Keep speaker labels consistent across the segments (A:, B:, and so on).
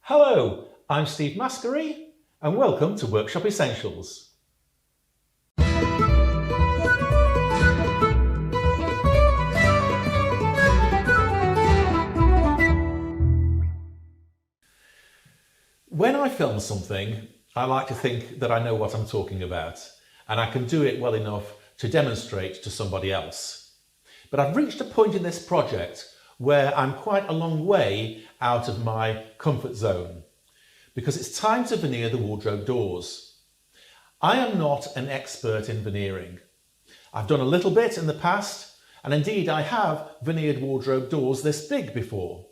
A: Hello, I'm Steve Maskery and welcome to Workshop Essentials. When I film something, I like to think that I know what I'm talking about and I can do it well enough to demonstrate to somebody else. But I've reached a point in this project where I'm quite a long way out of my comfort zone because it's time to veneer the wardrobe doors. I am not an expert in veneering. I've done a little bit in the past, and indeed I have veneered wardrobe doors this big before,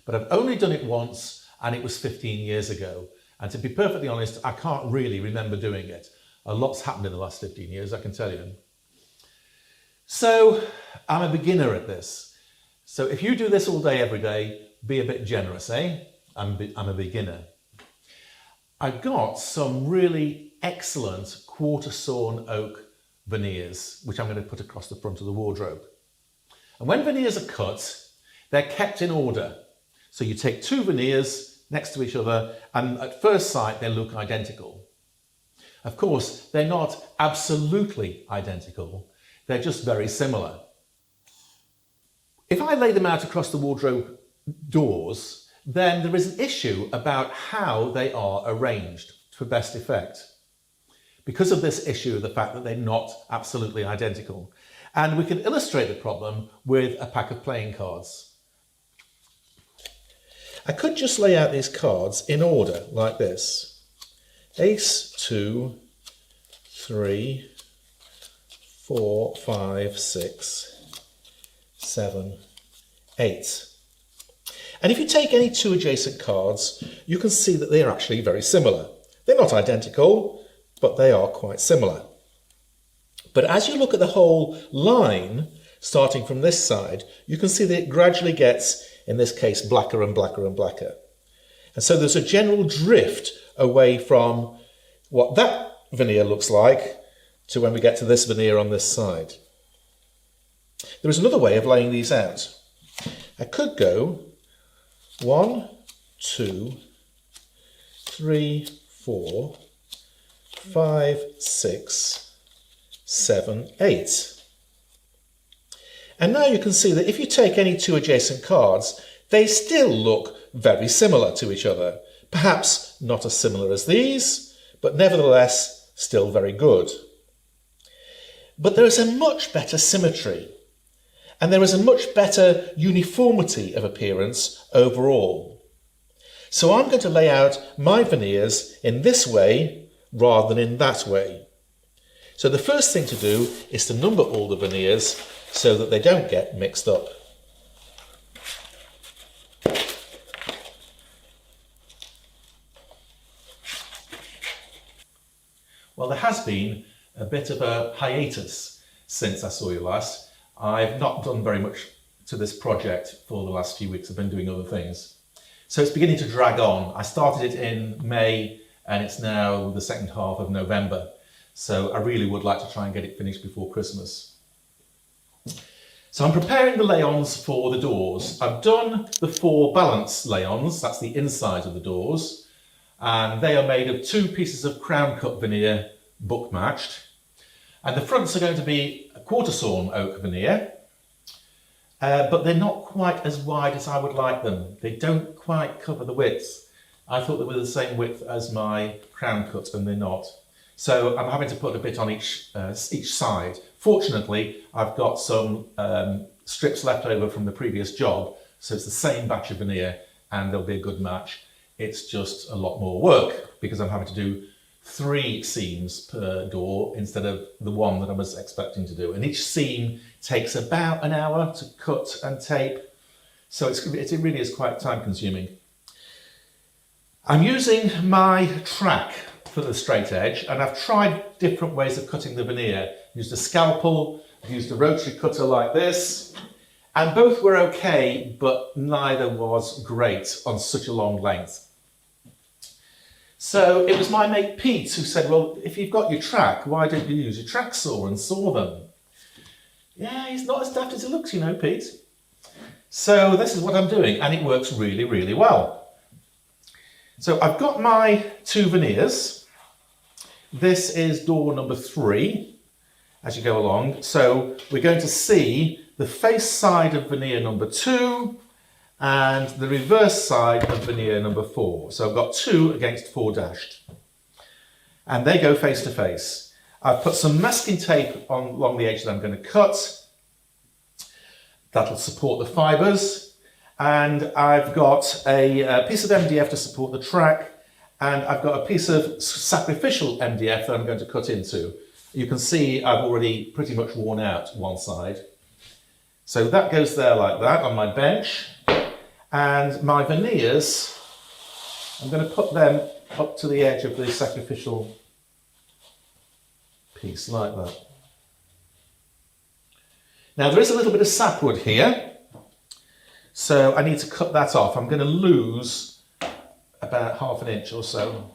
A: but I've only done it once and it was 15 years ago. And to be perfectly honest, I can't really remember doing it. A lot's happened in the last 15 years, I can tell you. So I'm a beginner at this. So if you do this all day, every day, be a bit generous, eh? I'm a beginner. I've got some really excellent quarter sawn oak veneers, which I'm going to put across the front of the wardrobe. And when veneers are cut, they're kept in order. So you take two veneers next to each other, and at first sight, they look identical. Of course, they're not absolutely identical. They're just very similar. If I lay them out across the wardrobe doors, then there is an issue about how they are arranged for best effect. Because of this issue, the fact that they're not absolutely identical. And we can illustrate the problem with a pack of playing cards. I could just lay out these cards in order like this. Ace, 2, 3, 4, 5, 6, 7, 8. And if you take any two adjacent cards, you can see that they are actually very similar. They're not identical, but they are quite similar. But as you look at the whole line, starting from this side, you can see that it gradually gets, in this case, blacker and blacker and blacker. And so there's a general drift away from what that veneer looks like to when we get to this veneer on this side. There is another way of laying these out. I could go 1, 2, 3, 4, 5, 6, 7, 8. And now you can see that if you take any two adjacent cards, they still look very similar to each other. Perhaps not as similar as these, but nevertheless still very good. But there is a much better symmetry. And there is a much better uniformity of appearance overall. So I'm going to lay out my veneers in this way rather than in that way. So the first thing to do is to number all the veneers so that they don't get mixed up. Well, there has been a bit of a hiatus since I saw you last. I've not done very much to this project for the last few weeks. I've been doing other things. So it's beginning to drag on. I started it in May and it's now the second half of November. So I really would like to try and get it finished before Christmas. So I'm preparing the lay-ons for the doors. I've done the 4 balance lay-ons, that's the inside of the doors. And they are made of 2 pieces of crown cut veneer, book matched. And the fronts are going to be a quarter sawn oak veneer, but they're not quite as wide as I would like them. They don't quite cover the width. I thought they were the same width as my crown cut, and they're not. So I'm having to put a bit on each side. Fortunately, I've got some strips left over from the previous job, so it's the same batch of veneer, and there'll be a good match. It's just a lot more work because I'm having to do 3 seams per door instead of the 1 that I was expecting to do. And each seam takes about an hour to cut and tape. So it really is quite time consuming. I'm using my track for the straight edge and I've tried different ways of cutting the veneer. I've used a scalpel, I've used a rotary cutter like this, and both were okay, but neither was great on such a long length. So it was my mate Pete who said, well, if you've got your track, why don't you use your track saw and saw them? Yeah, he's not as daft as he looks, you know, Pete. So this is what I'm doing, and it works really, really well. So I've got my 2 veneers. This is door number 3 as you go along. So we're going to see the face side of veneer number 2 and the reverse side of veneer number 4. So I've got 2 against 4 dashed. And they go face to face. I've put some masking tape along the edge that I'm going to cut. That'll support the fibres. And I've got a piece of MDF to support the track. And I've got a piece of sacrificial MDF that I'm going to cut into. You can see I've already pretty much worn out one side. So that goes there like that on my bench. And my veneers, I'm going to put them up to the edge of the sacrificial piece like that. Now there is a little bit of sapwood here, so I need to cut that off. I'm going to lose about ½ an inch or so.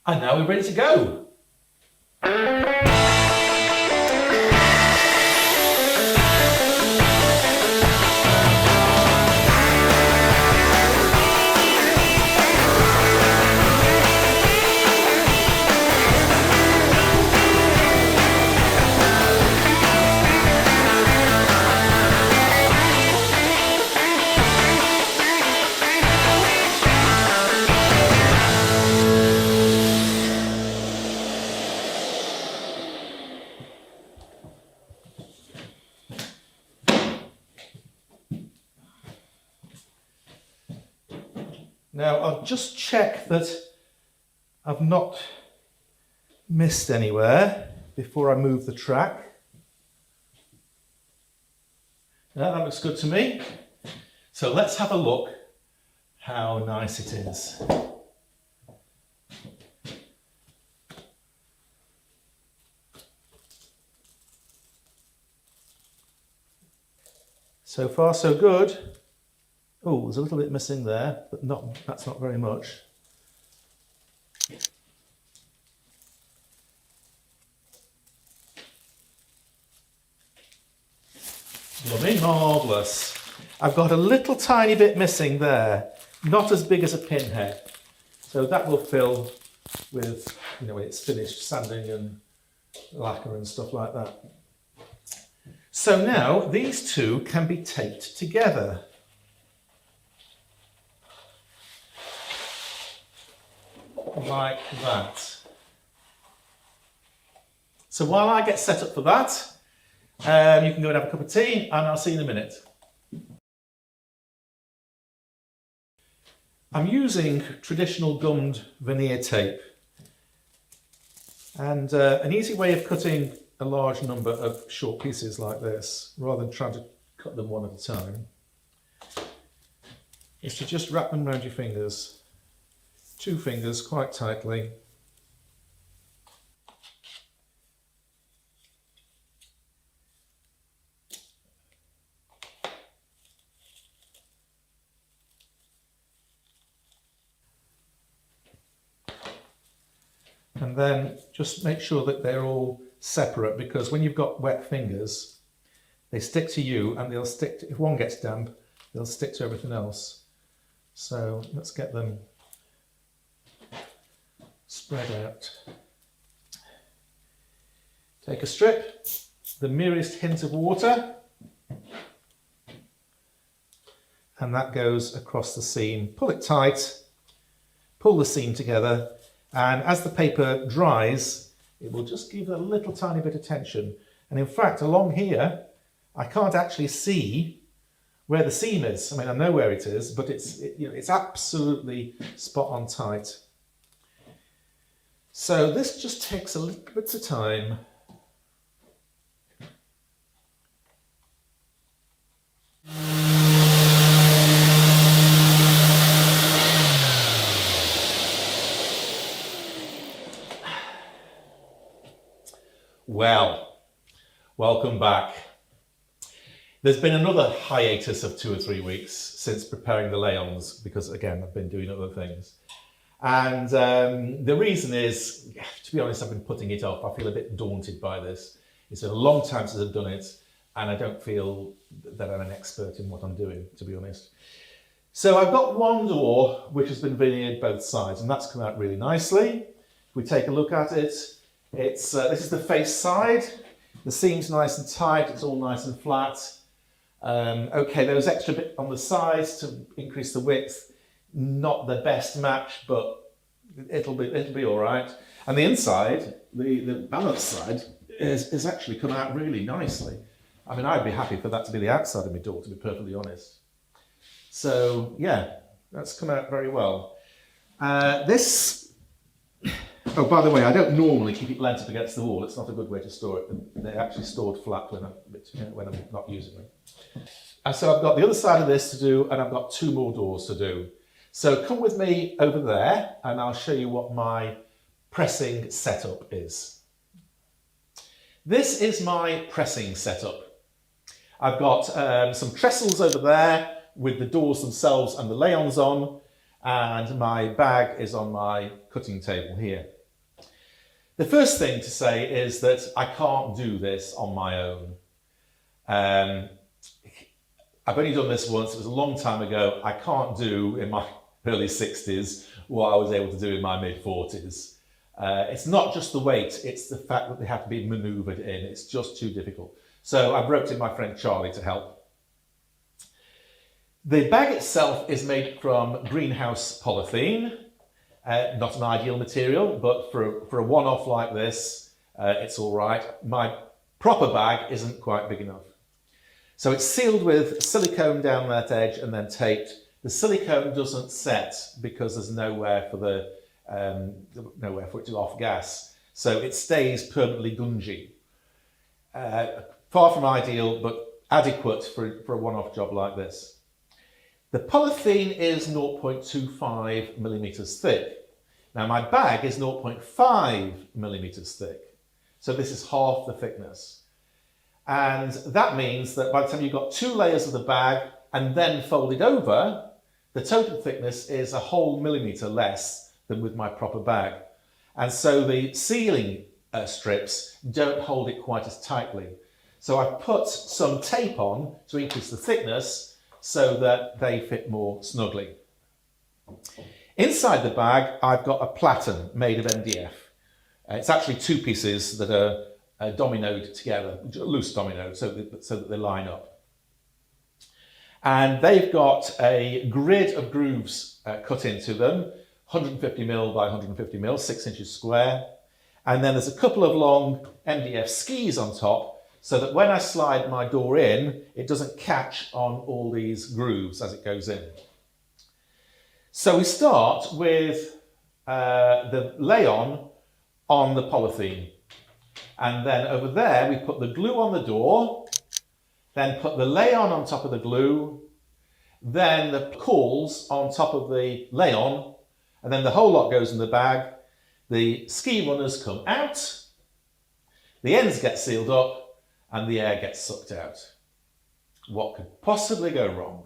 A: And now we're ready to go. Now I'll just check that I've not missed anywhere before I move the track. Yeah, that looks good to me. So let's have a look how nice it is. So far so good. Oh, there's a little bit missing there, but that's not very much. Blooming marvellous. I've got a little tiny bit missing there, not as big as a pinhead. So that will fill with, when it's finished sanding and lacquer and stuff like that. So now these two can be taped together. Like that. So while I get set up for that, you can go and have a cup of tea and I'll see you in a minute. I'm using traditional gummed veneer tape, and an easy way of cutting a large number of short pieces like this, rather than trying to cut them one at a time, is to just wrap them around your fingers. 2 fingers quite tightly. And then just make sure that they're all separate, because when you've got wet fingers, they stick to you and they'll stick to, if one gets damp, they'll stick to everything else. So let's get them spread out. Take a strip, the merest hint of water, and that goes across the seam. Pull it tight, pull the seam together, and as the paper dries, it will just give it a little tiny bit of tension. And in fact, along here, I can't actually see where the seam is. I mean, I know where it is, but it's absolutely spot on tight. So this just takes a little bit of time. Well, welcome back. There's been another hiatus of 2 or 3 weeks since preparing the lay-ons, because again, I've been doing other things. And the reason is, to be honest, I've been putting it off. I feel a bit daunted by this. It's a long time since I've done it, and I don't feel that I'm an expert in what I'm doing, to be honest. So I've got one door which has been veneered both sides, and that's come out really nicely. If we take a look at it, this is the face side. The seam's nice and tight, it's all nice and flat. Okay, there was extra bit on the sides to increase the width. Not the best match, but it'll be all right. And the inside, the balance side, is actually come out really nicely. I mean, I'd be happy for that to be the outside of my door, to be perfectly honest. So yeah, that's come out very well. Oh, by the way, I don't normally keep it leant up against the wall. It's not a good way to store it. They're actually stored flat when I'm not using them. And so I've got the other side of this to do, and I've got 2 more doors to do. So come with me over there, and I'll show you what my pressing setup is. This is my pressing setup. I've got some trestles over there with the doors themselves and the lay-ons on, and my bag is on my cutting table here. The first thing to say is that I can't do this on my own. I've only done this once, it was a long time ago. I can't do in my early 60s what I was able to do in my mid 40s. It's not just the weight, it's the fact that they have to be manoeuvred in. It's just too difficult. So I've roped in my friend Charlie to help. The bag itself is made from greenhouse polythene. Not an ideal material, but for a one-off like this, it's all right. My proper bag isn't quite big enough. So it's sealed with silicone down that edge and then taped. The silicone doesn't set because there's nowhere for it to off gas. So it stays permanently gungy. Far from ideal, but adequate for a one-off job like this. The polythene is 0.25 millimeters thick. Now my bag is 0.5 millimeters thick. So this is half the thickness. And that means that by the time you've got 2 layers of the bag and then folded over, the total thickness is a whole millimeter less than with my proper bag. And so the sealing strips don't hold it quite as tightly. So I've put some tape on to increase the thickness so that they fit more snugly. Inside the bag, I've got a platen made of MDF. It's actually 2 pieces that are dominoed together, loose dominoed, so that they line up. And they've got a grid of grooves cut into them, 150mm by 150mm, 6 inches square. And then there's a couple of long MDF skis on top, so that when I slide my door in, it doesn't catch on all these grooves as it goes in. So we start with the lay-on the polythene. And then over there, we put the glue on the door, then put the lay-on top of the glue, then the cawls on top of the lay-on, and then the whole lot goes in the bag. The ski runners come out, the ends get sealed up, and the air gets sucked out. What could possibly go wrong?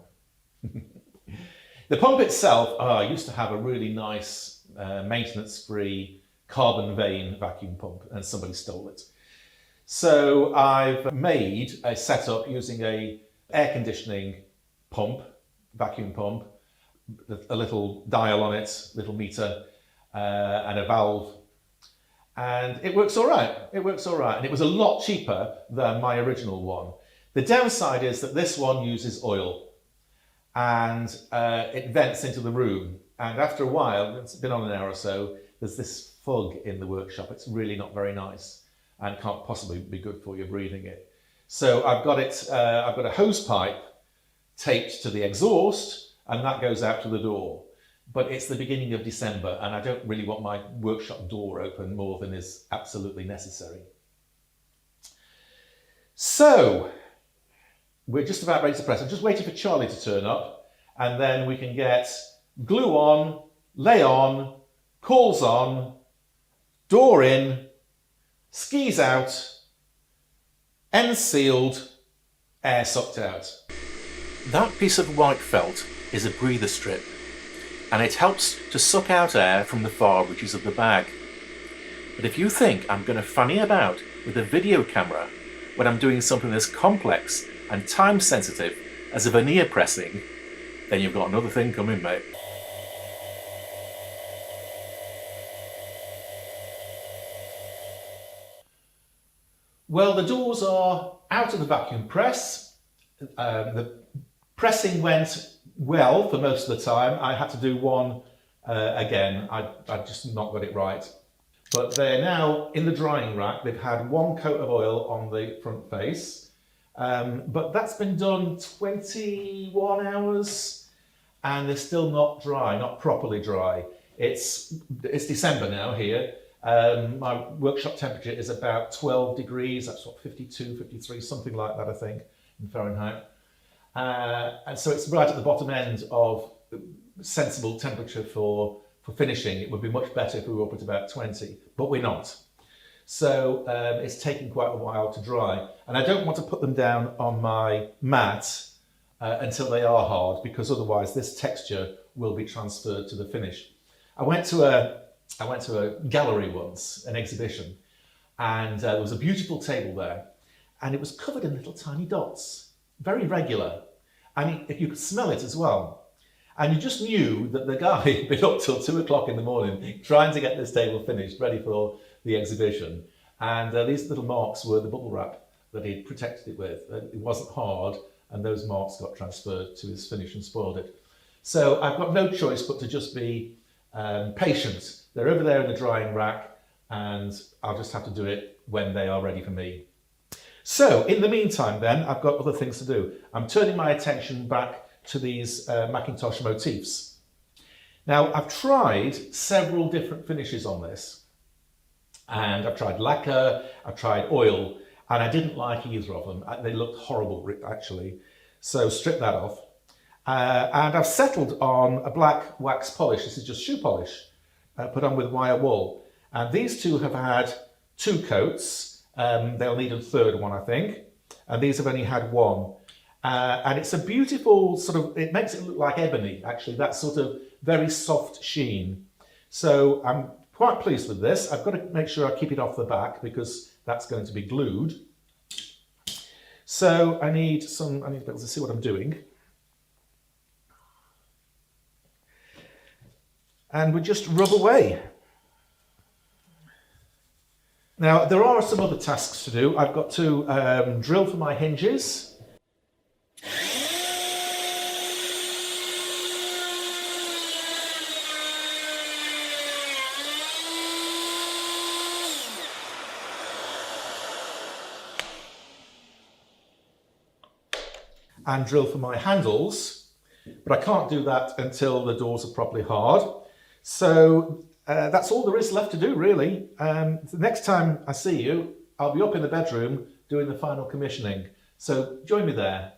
A: The pump itself, I used to have a really nice maintenance-free carbon vein vacuum pump, and somebody stole it. So I've made a setup using a air conditioning pump, vacuum pump, a little dial on it, little meter, and a valve. And it works all right. It works all right. And it was a lot cheaper than my original one. The downside is that this one uses oil and it vents into the room. And after a while, it's been on an hour or so, there's this fog in the workshop. It's really not very nice and can't possibly be good for you breathing it. So I've got a hose pipe taped to the exhaust, and that goes out to the door. But it's the beginning of December and I don't really want my workshop door open more than is absolutely necessary. So we're just about ready to press. I'm just waiting for Charlie to turn up, and then we can get glue on, lay on, cawls on, door in, skis out, ends sealed, air sucked out. That piece of white felt is a breather strip, and it helps to suck out air from the far reaches of the bag. But if you think I'm going to fanny about with a video camera when I'm doing something as complex and time sensitive as a veneer pressing, then you've got another thing coming, mate. Well, the doors are out of the vacuum press. The pressing went well for most of the time. I had to do one again. I just not got it right. But they're now in the drying rack. They've had one coat of oil on the front face. But that's been done 21 hours and they're still not dry, not properly dry. It's December now here. My workshop temperature is about 12 degrees, that's what, 52, 53, something like that, I think, in Fahrenheit. And so it's right at the bottom end of sensible temperature for finishing. It would be much better if we were up at about 20, but we're not. So it's taking quite a while to dry. And I don't want to put them down on my mat until they are hard, because otherwise this texture will be transferred to the finish. I went to a gallery once, an exhibition, and there was a beautiful table there, and it was covered in little tiny dots, very regular, and you could smell it as well. And you just knew that the guy had been up till 2 o'clock in the morning trying to get this table finished, ready for the exhibition. And these little marks were the bubble wrap that he'd protected it with. It wasn't hard, and those marks got transferred to his finish and spoiled it. So I've got no choice but to just be patient. They're over there in the drying rack, and I'll just have to do it when they are ready for me. So in the meantime then, I've got other things to do. I'm turning my attention back to these Mackintosh motifs. Now, I've tried several different finishes on this, and I've tried lacquer, I've tried oil, and I didn't like either of them. They looked horrible, actually. So strip that off. And I've settled on a black wax polish. This is just shoe polish, put on with wire wool. And these two have had 2 coats. They'll need a third one, I think. And these have only had 1. And it's a beautiful sort of, it makes it look like ebony, actually, that sort of very soft sheen. So I'm quite pleased with this. I've got to make sure I keep it off the back because that's going to be glued. So I need to be able to see what I'm doing. And we just rub away. Now, there are some other tasks to do. I've got to drill for my hinges. And drill for my handles, but I can't do that until the doors are properly hard. So that's all there is left to do, really. The next time I see you, I'll be up in the bedroom doing the final commissioning. So join me there.